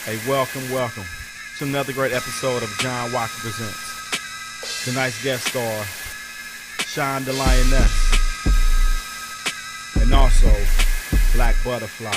Hey, welcome to another great episode of John Watkins Presents. Tonight's guest star, Sean the Lioness, and also Black Butterfly.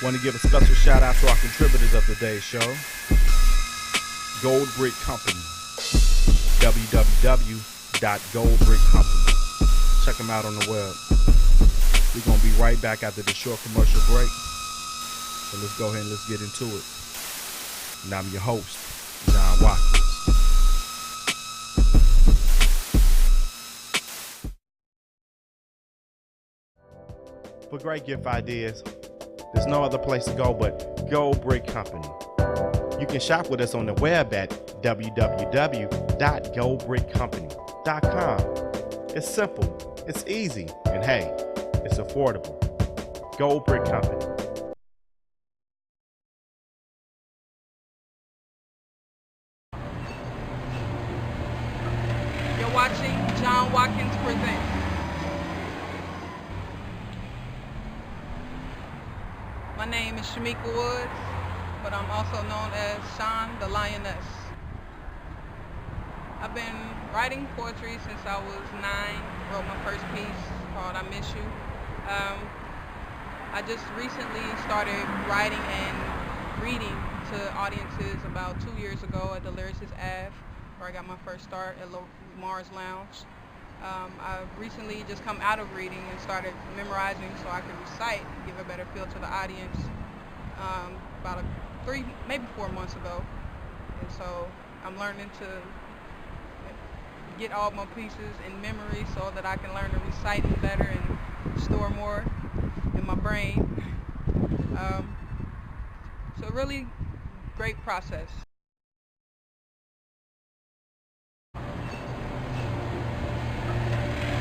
Want to give a special shout out to our contributors of today's show, Gold Brick Company, www.goldbrickcompany. Check them out on the web. We're going to be right back after this short commercial break. So let's go ahead and let's get into it. And I'm your host, John Watkins. For great gift ideas, there's no other place to go but Gold Brick Company. You can shop with us on the web at www.goldbrickcompany.com. It's simple, it's easy, and hey, it's affordable. Gold Brick Company. You're watching John Watkins Presents. My name is Shamika Woods, but I'm also known as Sean the Lioness. I've been writing poetry since I was 9. Wrote my first piece called I Miss You. I just recently started writing and reading to audiences about 2 years ago at the Lyricist Ave, where I got my first start at Mars Lounge. I've recently just come out of reading and started memorizing so I could recite and give a better feel to the audience about 3, maybe 4 months ago. And so I'm learning to get all my pieces in memory so that I can learn to recite it better and store more in my brain. So really great process.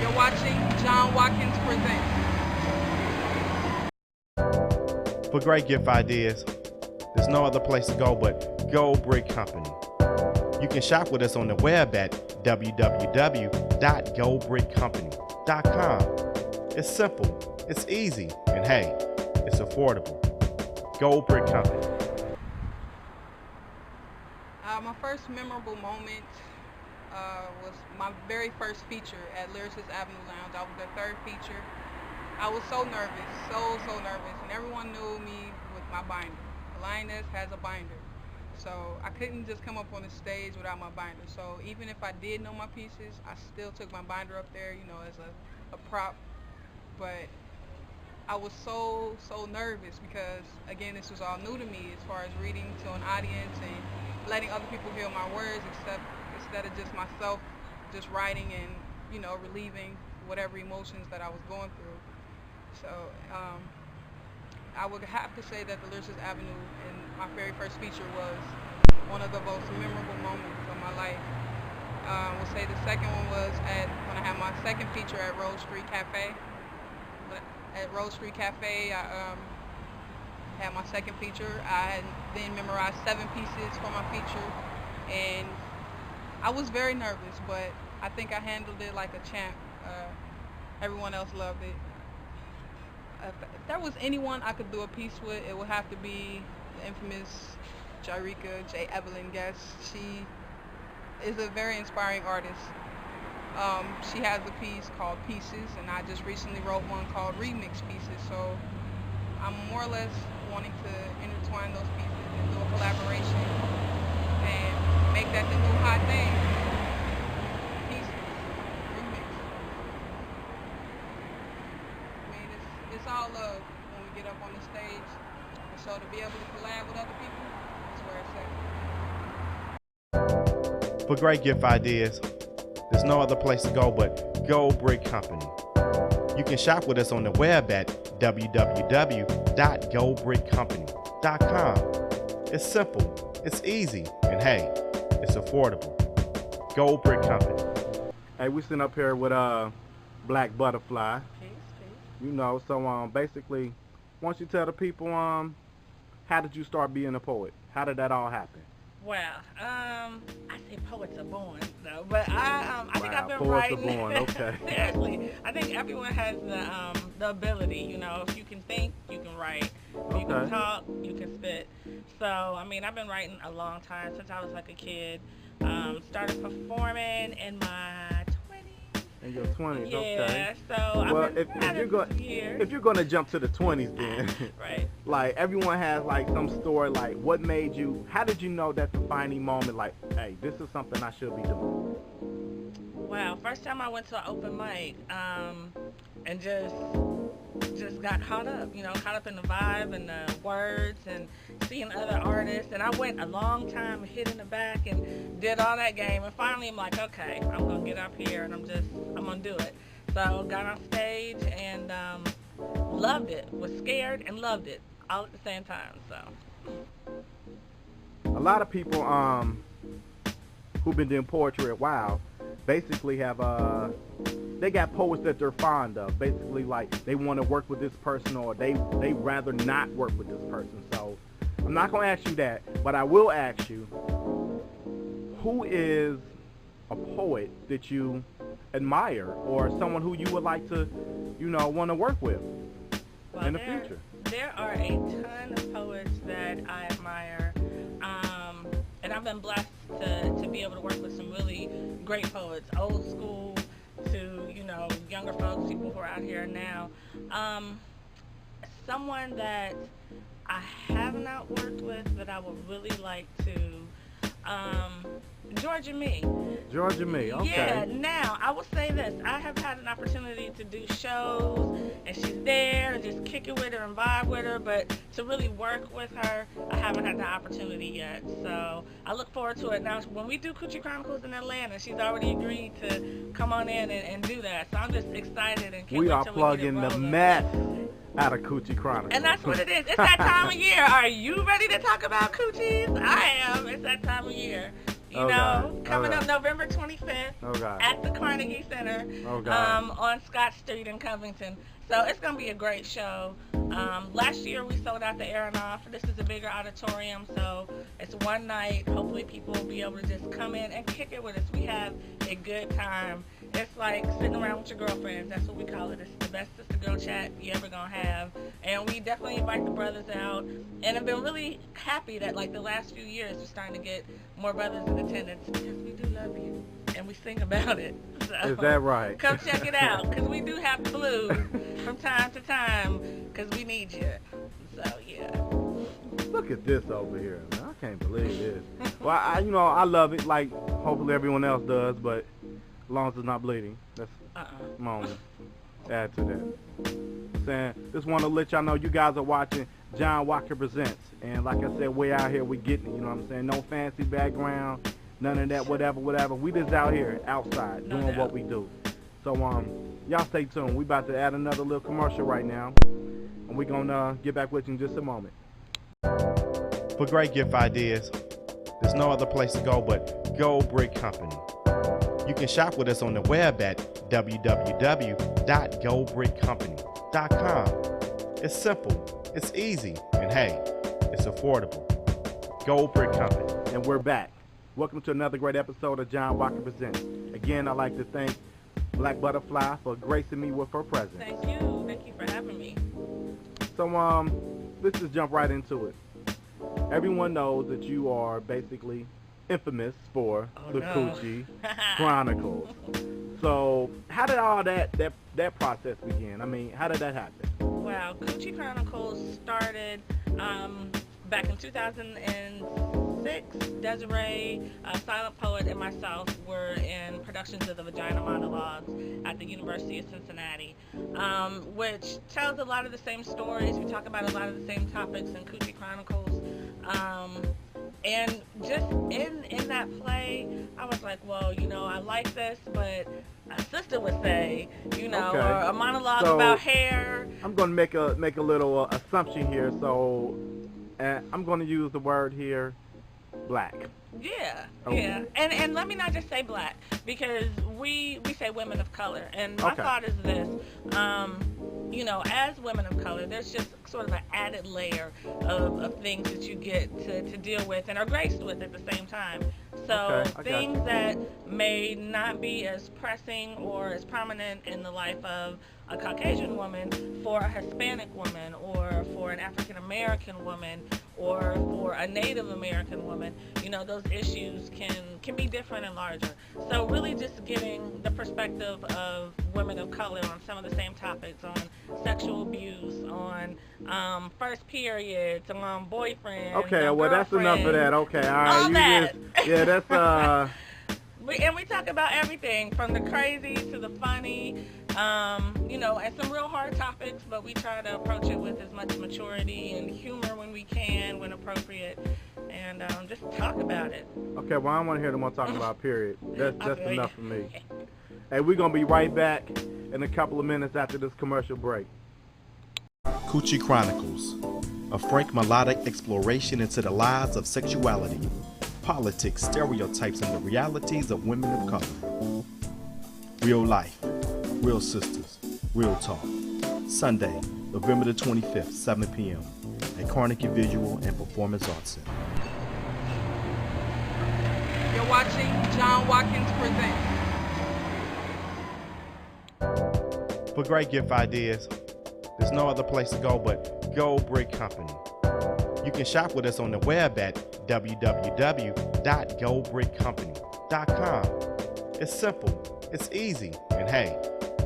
You're watching John Watkins Presents. For great gift ideas, there's no other place to go but Gold Brick Company. You can shop with us on the web at www.goldbrickcompany.com. It's simple, it's easy, and hey, it's affordable. Gold Brick Company. My first memorable moment was my very first feature at Lyricist Avenue Lounge. I was their third feature. I was so nervous, so nervous, and everyone knew me with my binder. The Lioness has a binder. So I couldn't just come up on the stage without my binder. So even if I did know my pieces, I still took my binder up there, as a prop. But I was so nervous because, again, this was all new to me as far as reading to an audience and letting other people hear my words instead of just myself just writing and, relieving whatever emotions that I was going through. So I would have to say that the Lyricist Avenue and my very first feature was one of the most memorable moments of my life. I will say the second one was when I had my second feature at Rose Street Cafe. At Rose Street Cafe, I had my second feature. I had then memorized 7 pieces for my feature, and I was very nervous, but I think I handled it like a champ. Everyone else loved it. If there was anyone I could do a piece with, it would have to be the infamous Jarika J. Evelyn Guest. She is a very inspiring artist. She has a piece called Pieces, and I just recently wrote one called Remix Pieces. So I'm more or less wanting to intertwine those pieces and do a collaboration and make that the new hot thing. Pieces, remix. I mean, it's all love when we get up on the stage. And so to be able to collab with other people, that's where it's at. For great gift ideas, there's no other place to go but Gold Brick Company. You can shop with us on the web at www.goldbrickcompany.com. It's simple, it's easy, and hey, it's affordable. Gold Brick Company. Hey, we sitting up here with Black Butterfly. Peace. So basically, why don't you tell the people how did you start being a poet? How did that all happen? Well, I say poets are born, but I think I've been poets writing. are born, okay. Seriously, I think everyone has the the ability. You know, if you can think, you can write. If you can Okay. talk, you can spit. So, I mean, I've been writing a long time, since I was like a kid. Started performing in my 20s. In your 20s, okay. Yeah, so Well, I've been if at you're it going for some years. if you're going to jump to the 20s, then Right. like everyone has like some story. Like, what made you? How did you know that defining moment? Like, hey, this is something I should be doing. Wow, first time I went to an open mic, and just got caught up, caught up in the vibe and the words and seeing other artists. And I went a long time, hid in the back and did all that game. And finally I'm like, okay, I'm gonna get up here and I'm gonna do it. So got on stage and loved it. Was scared and loved it all at the same time. So A lot of people who've been doing poetry a while basically have they got poets that they're fond of. Basically, like they want to work with this person, or they rather not work with this person. So I'm not gonna ask you that, but I will ask you, who is a poet that you admire, or someone who you would like to, want to work with well, in the future? There are a ton of poets that I admire, and I've been blessed to be able to work with some really great poets, old school to younger folks, people who are out here now. Someone that I have not worked with that I would really like to, Georgia Me. Georgia Me, okay. Yeah, now, I will say this. I have had an opportunity to do shows, and she's there, and just kick it with her and vibe with her, but to really work with her, I haven't had the opportunity yet. So I look forward to it. Now, when we do Coochie Chronicles in Atlanta, she's already agreed to come on in and do that. So I'm just excited and can't We wait are till we get it plugging the rolling. mess out of Coochie Chronicles. And that's what it is. It's that time of year. Are you ready to talk about coochies? I am. It's that time of year. You know, coming up November 25th at the Carnegie Center on Scott Street in Covington. So it's going to be a great show. Last year we sold out the Aronoff. This is a bigger auditorium, so it's one night. Hopefully people will be able to just come in and kick it with us. We have a good time. It's like sitting around with your girlfriends. That's what we call it. It's the best sister-girl chat you ever going to have. And we definitely invite the brothers out. And I've been really happy that, like, the last few years we're starting to get more brothers in attendance because we do love you. And we sing about it. So, is that right? come check it out because we do have the blues from time to time because we need you. So, yeah. Look at this over here, man. I can't believe this. Well, I love it like hopefully everyone else does, but as long as it's not bleeding, that's my only add to that. Saying, just want to let y'all know you guys are watching John Walker Presents. And like I said, way out here, we getting it, you know what I'm saying? No fancy background, none of that, whatever. We just out here, outside, doing what we do. So, y'all stay tuned. We about to add another little commercial right now. And we gonna get back with you in just a moment. For great gift ideas, there's no other place to go but Gold Brick Company. You can shop with us on the web at www.goldbrickcompany.com. It's simple, it's easy, and hey, it's affordable. Gold Brick Company. And we're back. Welcome to another great episode of John Walker Presents. Again, I'd like to thank Black Butterfly for gracing me with her presence. Thank you. Thank you for having me. So, let's just jump right into it. Everyone knows that you are basically infamous for the Coochie Chronicles. So, how did all that process begin? I mean, how did that happen? Wow, Coochie Chronicles started back in 2006. Desiree, Silent Poet, and myself were in productions of the Vagina Monologues at the University of Cincinnati, which tells a lot of the same stories. We talk about a lot of the same topics in Coochie Chronicles. And just in that play, I was like, well, I like this, but a sister would say, or a monologue about hair. I'm going to make a little assumption here. So I'm going to use the word here, black. Yeah, yeah. And let me not just say black, because we say women of color. And my thought is this, as women of color, there's just sort of an added layer of things that you get to deal with and are graced with at the same time. So things that may not be as pressing or as prominent in the life of a Caucasian woman, for a Hispanic woman, or for an African American woman, or for a Native American woman, you know, those issues can be different and larger. So really just getting the perspective of women of color on some of the same topics, on sexual abuse, on first periods, on boyfriends, okay, on well, that's enough of that. Okay, all right. All that. Yeah, that's And we talk about everything from the crazy to the funny, you know, and some real hard topics, but we try to approach it with as much maturity and humor when we can, when appropriate, and just talk about it. Okay, well, I don't want to hear them all talking about period. That's enough for me. Hey, we're going to be right back in a couple of minutes after this commercial break. Coochie Chronicles, a frank melodic exploration into the lives of sexuality, politics, stereotypes, and the realities of women of color. Real life, real sisters, real talk. Sunday, November the 25th, 7 p.m. at Carnegie Visual and Performance Arts Center. You're watching John Watkins Presents. For great gift ideas, there's no other place to go but Gold Brick Company. You can shop with us on the web at www.goldbrickcompany.com. It's simple, it's easy, and hey,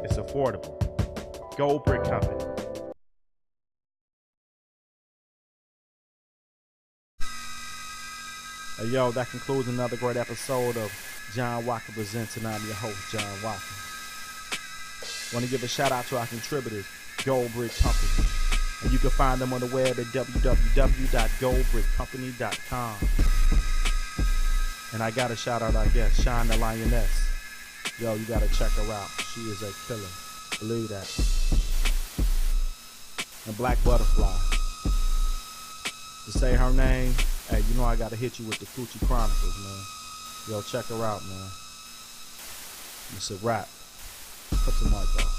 it's affordable. Gold Brick Company. Hey, yo, that concludes another great episode of John Watkins Presents, and I'm your host, John Watkins. Want to give a shout out to our contributors, Gold Brick Company. And you can find them on the web at www.goldbrickcompany.com. And I got to shout out our guest, Shine the Lioness. Yo, you got to check her out. She is a killer. Believe that. And Black Butterfly. To say her name, hey, you know I got to hit you with the Coochie Chronicles, man. Yo, check her out, man. It's a wrap. Put the mic off.